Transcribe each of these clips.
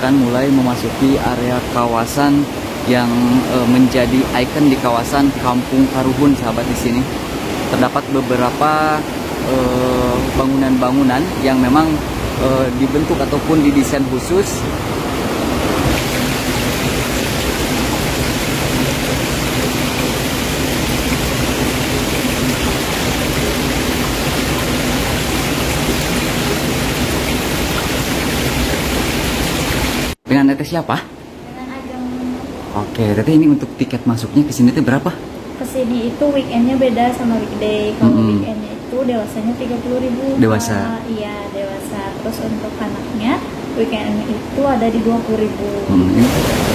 akan mulai memasuki area kawasan yang menjadi ikon di kawasan Kampung Karuhun, sahabat. Di sini terdapat beberapa bangunan-bangunan yang memang dibentuk ataupun didesain khusus dengan teteh siapa? Dengan Ageng. Oke, teteh ini untuk tiket masuknya ke sini tuh berapa? Kesini itu weekendnya beda sama weekday. Kalau weekendnya itu dewasanya 30.000. Dewasa? Iya, dewasa. Terus untuk anaknya weekend itu ada di 20.000.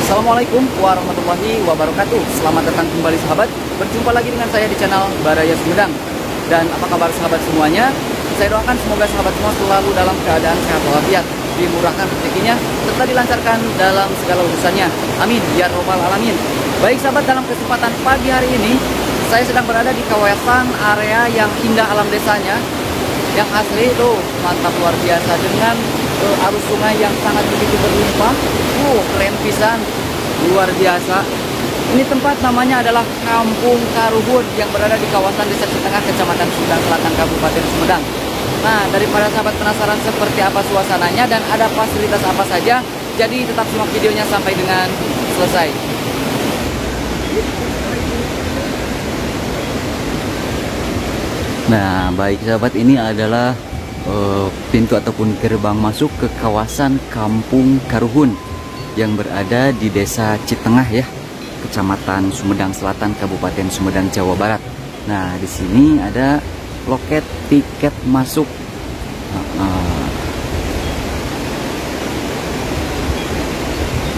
Assalamualaikum warahmatullahi wabarakatuh. Selamat datang kembali sahabat. Berjumpa lagi dengan saya di channel Baraya Sumedang. Dan apa kabar sahabat semuanya? Saya doakan semoga sahabat semua selalu dalam keadaan sehat walafiat, dimurahkan rezekinya, serta dilancarkan dalam segala urusannya. Amin ya robbal alamin. Baik sahabat, dalam kesempatan pagi hari ini saya sedang berada di kawasan area yang indah alam desanya, yang asli itu mantap luar biasa, dengan arus sungai yang sangat begitu berlimpah. Keren pisan, luar biasa. Ini tempat namanya adalah Kampung Karuhun yang berada di kawasan Desa Citengah, Kecamatan Sumedang Selatan, Kabupaten Sumedang. Nah, daripada sahabat penasaran seperti apa suasananya dan ada fasilitas apa saja, jadi tetap simak videonya sampai dengan selesai. Nah, baik sahabat, ini adalah pintu ataupun gerbang masuk ke kawasan Kampung Karuhun yang berada di Desa Citengah ya, Kecamatan Sumedang Selatan, Kabupaten Sumedang, Jawa Barat. Nah, di sini ada loket tiket masuk.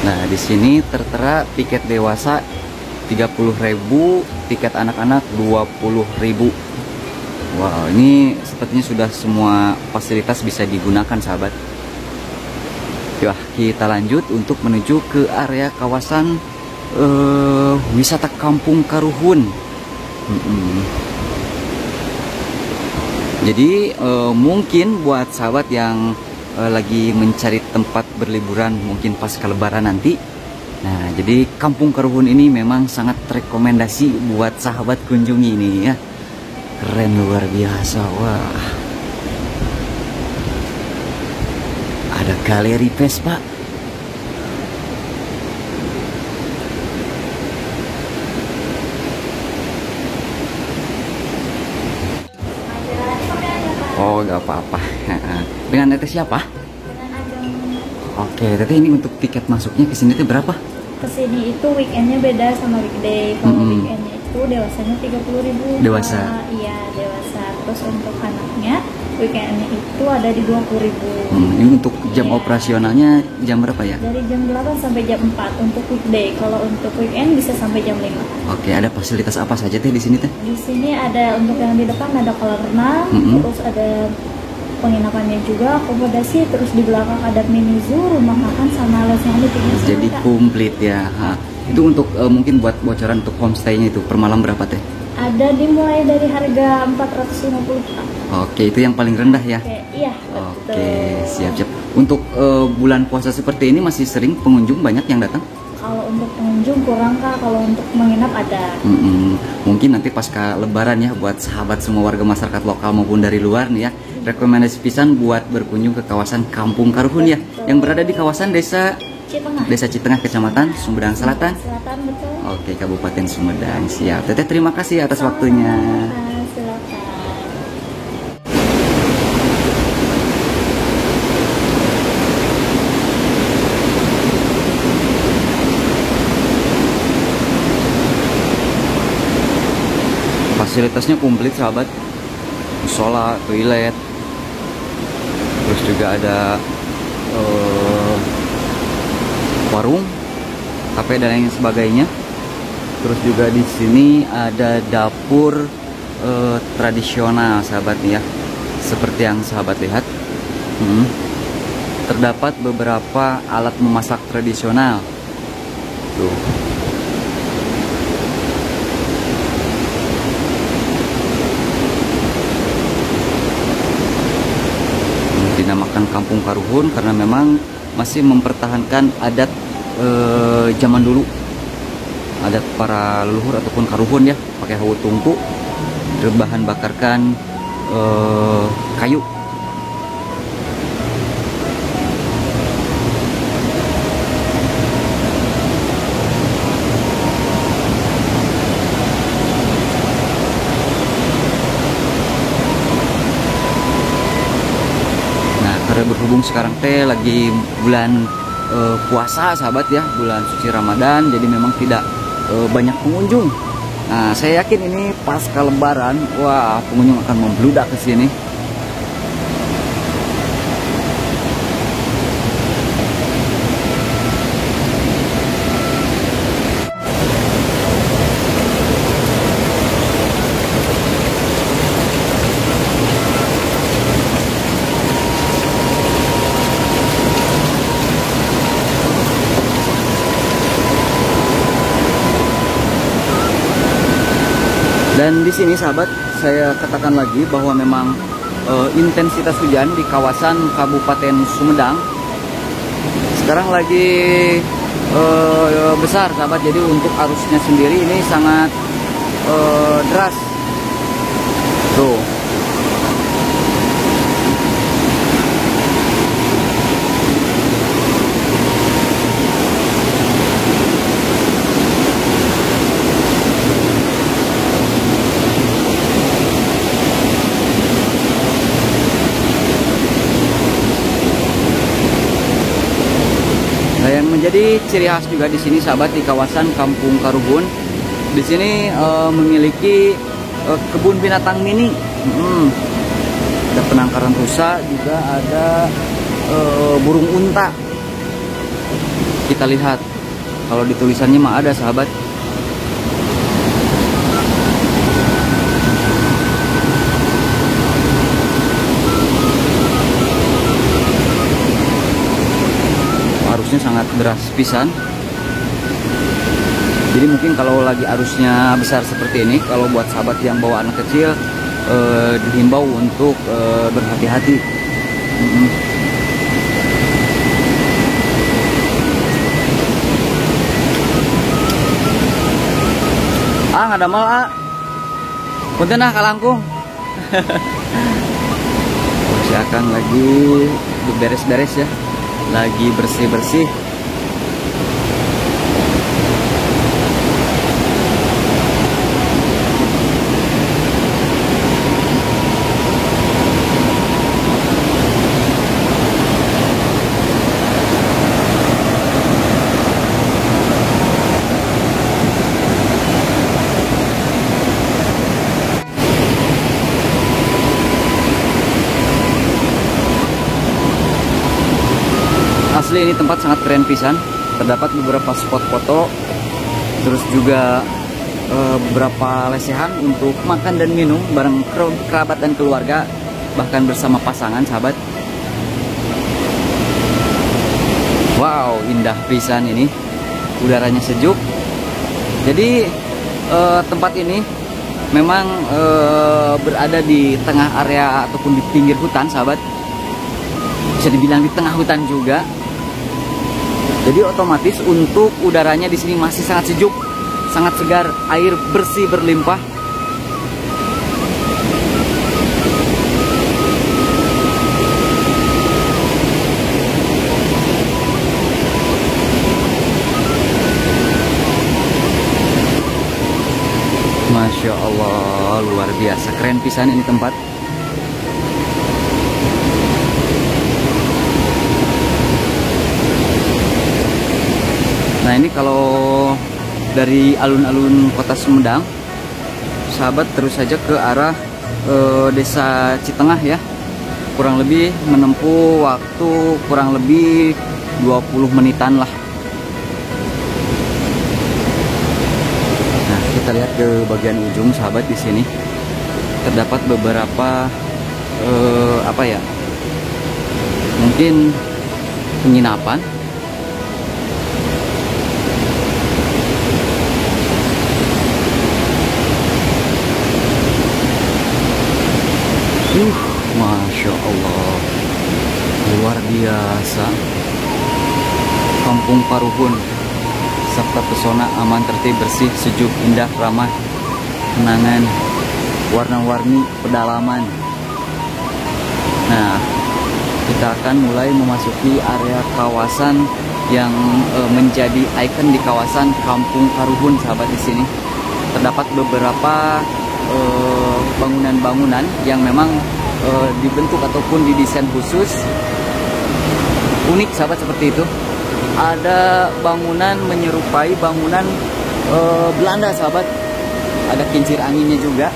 Nah, di sini tertera tiket dewasa 30.000, tiket anak-anak 20.000. Wow, ini sepertinya sudah semua fasilitas bisa digunakan sahabat. Yuk, kita lanjut untuk menuju ke area kawasan wisata Kampung Karuhun. Jadi mungkin buat sahabat yang lagi mencari tempat berliburan mungkin pas Lebaran nanti. Nah, jadi Kampung Karuhun ini memang sangat rekomendasi buat sahabat kunjungi ini ya. Keren luar biasa. Wah, ada galeri Vespa. Oh, gak apa-apa. Dengan teteh siapa? Dengan Ageng. Oke, teteh ini untuk tiket masuknya ke sini tuh berapa? Kesini itu weekendnya beda sama weekday. Kalau weekendnya itu dewasanya 30.000. Dewasa? Iya, dewasa. Terus untuk anaknya weekendnya itu ada di 20.000. Ini untuk jam operasionalnya jam berapa ya? Dari jam 8 sampai jam 4 untuk weekday. Kalau untuk weekend bisa sampai jam 5. Oke, ada fasilitas apa saja teh di sini teh? Di sini ada untuk yang di depan ada kolam renang, terus ada penginapannya juga, akomodasi, terus di belakang ada mini zoo, rumah makan sama les nyanyi. Jadi komplit ya. Itu untuk mungkin buat bocoran untuk homestay-nya itu per malam berapa teh? Ada dimulai dari harga 450. Oke, itu yang paling rendah ya? Oke, iya, betul. Oke, siap-siap. Untuk bulan puasa seperti ini masih sering pengunjung banyak yang datang? Kalau untuk pengunjung kurang Kak, kalau untuk menginap ada. Mungkin nanti pasca lebaran ya, buat sahabat semua warga masyarakat lokal maupun dari luar nih ya, rekomendasi pisan buat berkunjung ke kawasan Kampung Karuhun ya, yang berada di kawasan Desa Citengah, Kecamatan Sumedang Selatan. Selatan, betul. Oke, Kabupaten Sumedang. Siap. Teteh, terima kasih atas waktunya. Silakan. Fasilitasnya komplit sahabat, musola, toilet, terus juga ada warung, kafe dan lain sebagainya. Terus juga di sini ada dapur tradisional sahabat nih ya, seperti yang sahabat lihat. Terdapat beberapa alat memasak tradisional. Tuh. Dinamakan Kampung Karuhun karena memang masih mempertahankan adat zaman dulu, adat para leluhur ataupun karuhun ya, pakai hawu tungku, berbahan bakarkan kayu. Berhubung sekarang teh lagi bulan puasa sahabat ya, bulan suci Ramadan, jadi memang tidak banyak pengunjung. Nah, saya yakin ini pasca lebaran, wah pengunjung akan membludak ke sini. Dan di sini sahabat, saya katakan lagi bahwa memang intensitas hujan di kawasan Kabupaten Sumedang sekarang lagi besar sahabat. Jadi untuk arusnya sendiri ini sangat deras. Tuh. Yang menjadi ciri khas juga di sini sahabat, di kawasan Kampung Karuhun, di sini memiliki kebun binatang mini. Ada penangkaran rusa, juga ada burung unta. Kita lihat, kalau di tulisannya mah ada sahabat. Arusnya sangat deras pisan. Jadi mungkin kalau lagi arusnya besar seperti ini, kalau buat sahabat yang bawa anak kecil, dihimbau untuk berhati-hati. Nggak ada mal punten kalangkung. Si Akang lagi beres-beres ya, lagi bersih-bersih. Asli ini tempat sangat keren pisan. Terdapat beberapa spot foto, terus juga beberapa lesehan untuk makan dan minum bareng kerabat dan keluarga, bahkan bersama pasangan sahabat. Wow, indah pisan ini. Udaranya sejuk. Jadi tempat ini memang berada di tengah area ataupun di pinggir hutan sahabat. Bisa dibilang di tengah hutan juga. Jadi otomatis untuk udaranya di sini masih sangat sejuk, sangat segar, air bersih berlimpah. Masya Allah, luar biasa, keren pisan ini tempat. Nah ini kalau dari alun-alun kota Sumedang, sahabat terus saja ke arah desa Citengah ya. Kurang lebih menempuh waktu kurang lebih 20 menitan lah. Nah kita lihat ke bagian ujung sahabat, di sini terdapat beberapa apa ya, mungkin penginapan. Masya Allah, luar biasa. Kampung Paruhun, serta pesona aman, tertib, bersih, sejuk, indah, ramah, kenangan, warna-warni, pedalaman. Nah, kita akan mulai memasuki area kawasan yang menjadi ikon di kawasan Kampung Paruhun, sahabat. Di sini terdapat beberapa bangunan-bangunan yang memang dibentuk ataupun didesain khusus, unik sahabat, seperti itu. Ada bangunan menyerupai bangunan Belanda sahabat, ada kincir anginnya juga.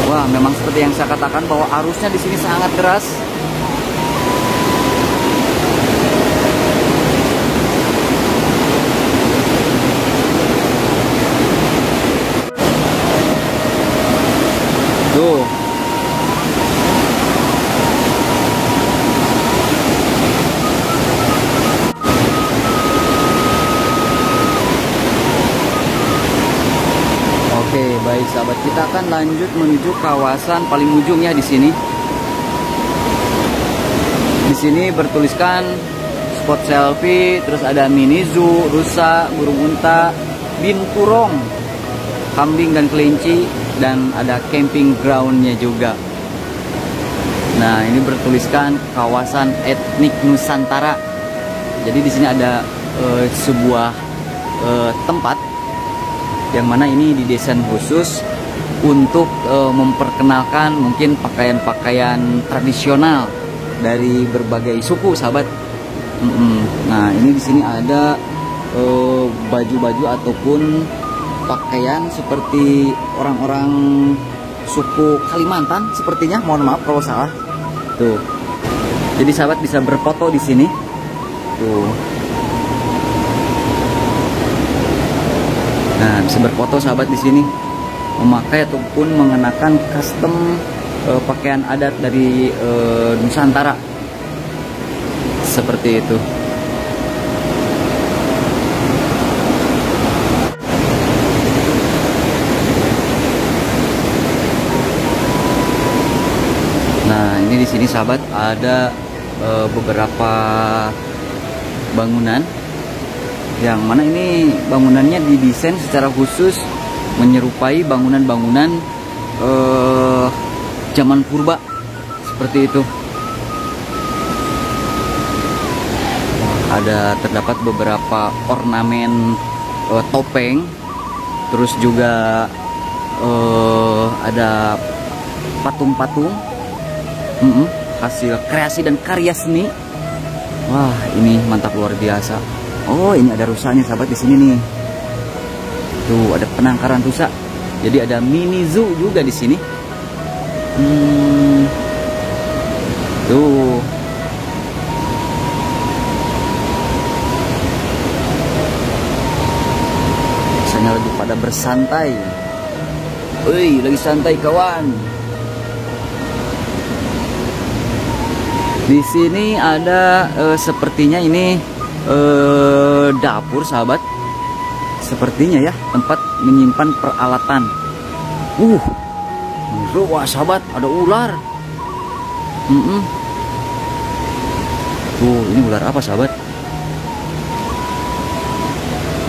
Wah, memang seperti yang saya katakan bahwa arusnya di sini sangat deras. Tuh. Oke, baik sahabat, kita akan lanjut menuju kawasan paling ujung ya di sini. Di sini bertuliskan spot selfie, terus ada mini zoo, rusa, burung unta, binturong, kambing dan kelinci, dan ada camping groundnya juga. Nah, ini bertuliskan kawasan etnik Nusantara. Jadi di sini ada sebuah tempat yang mana ini didesain khusus untuk memperkenalkan mungkin pakaian-pakaian tradisional dari berbagai suku, sahabat. Nah, ini di sini ada baju-baju ataupun pakaian seperti orang-orang suku Kalimantan sepertinya. Mohon maaf kalau salah. Tuh. Jadi sahabat bisa berfoto di sini. Tuh. Nah, bisa berfoto sahabat di sini, memakai ataupun mengenakan custom pakaian adat dari Nusantara. Seperti itu. Nah, ini di sini sahabat ada beberapa bangunan yang mana ini bangunannya didesain secara khusus menyerupai bangunan-bangunan zaman purba, seperti itu. Ada terdapat beberapa ornamen topeng, terus juga ada patung-patung. Hasil kreasi dan karya seni. Wah, ini mantap, luar biasa. Oh, ini ada rusanya sahabat di sini nih. Tuh, ada penangkaran rusa. Jadi ada mini zoo juga di sini. Tuh. Biasanya lagi pada bersantai. Woi, lagi santai kawan. Di sini ada sepertinya ini dapur sahabat. Sepertinya ya, tempat menyimpan peralatan. Wah sahabat, ada ular. Tuh, ini ular apa sahabat?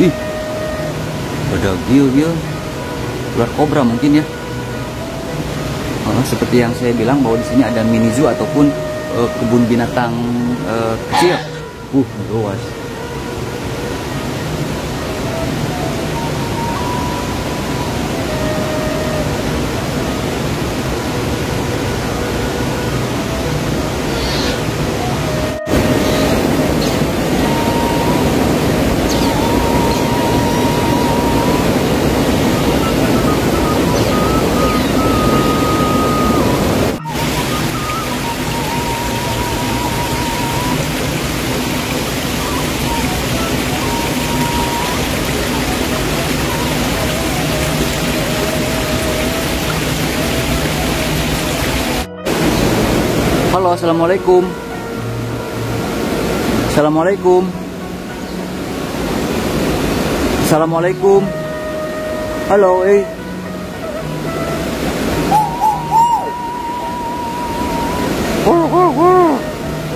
Ih, ada gil. Ular kobra mungkin ya. Seperti yang saya bilang bahwa di sini ada mini zoo ataupun kebun binatang kecil. Luas. Halo, assalamualaikum. Assalamualaikum. Assalamualaikum. Halo,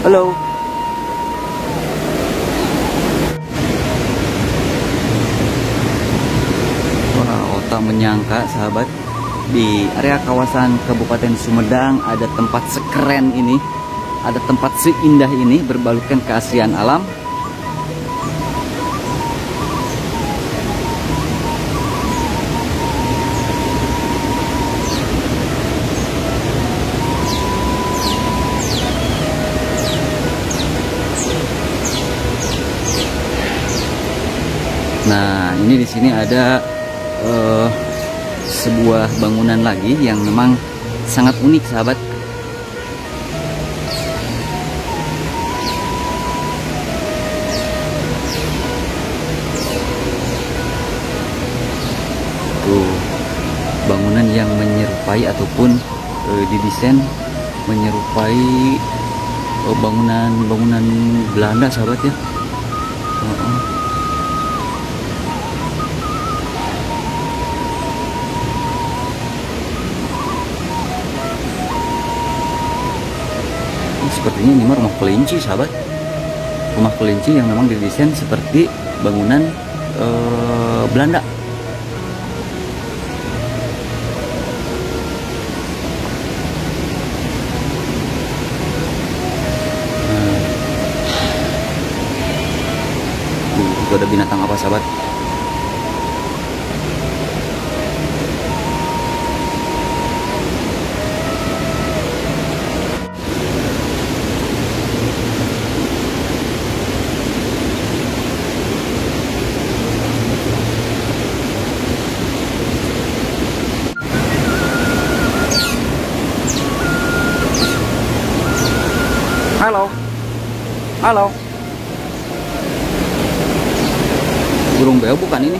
Halo. Wah, tak menyangka sahabat, di area kawasan Kabupaten Sumedang ada tempat sekeren ini, ada tempat seindah ini berbalutkan keasrian alam. Nah, ini di sini ada sebuah bangunan lagi yang memang sangat unik sahabat. Tuh, bangunan yang menyerupai ataupun didesain menyerupai bangunan Belanda sahabat ya. Sepertinya ini rumah kelinci sahabat, rumah kelinci yang memang didesain seperti bangunan Belanda. Itu ada binatang apa sahabat? Halo. Burung beo bukan ini?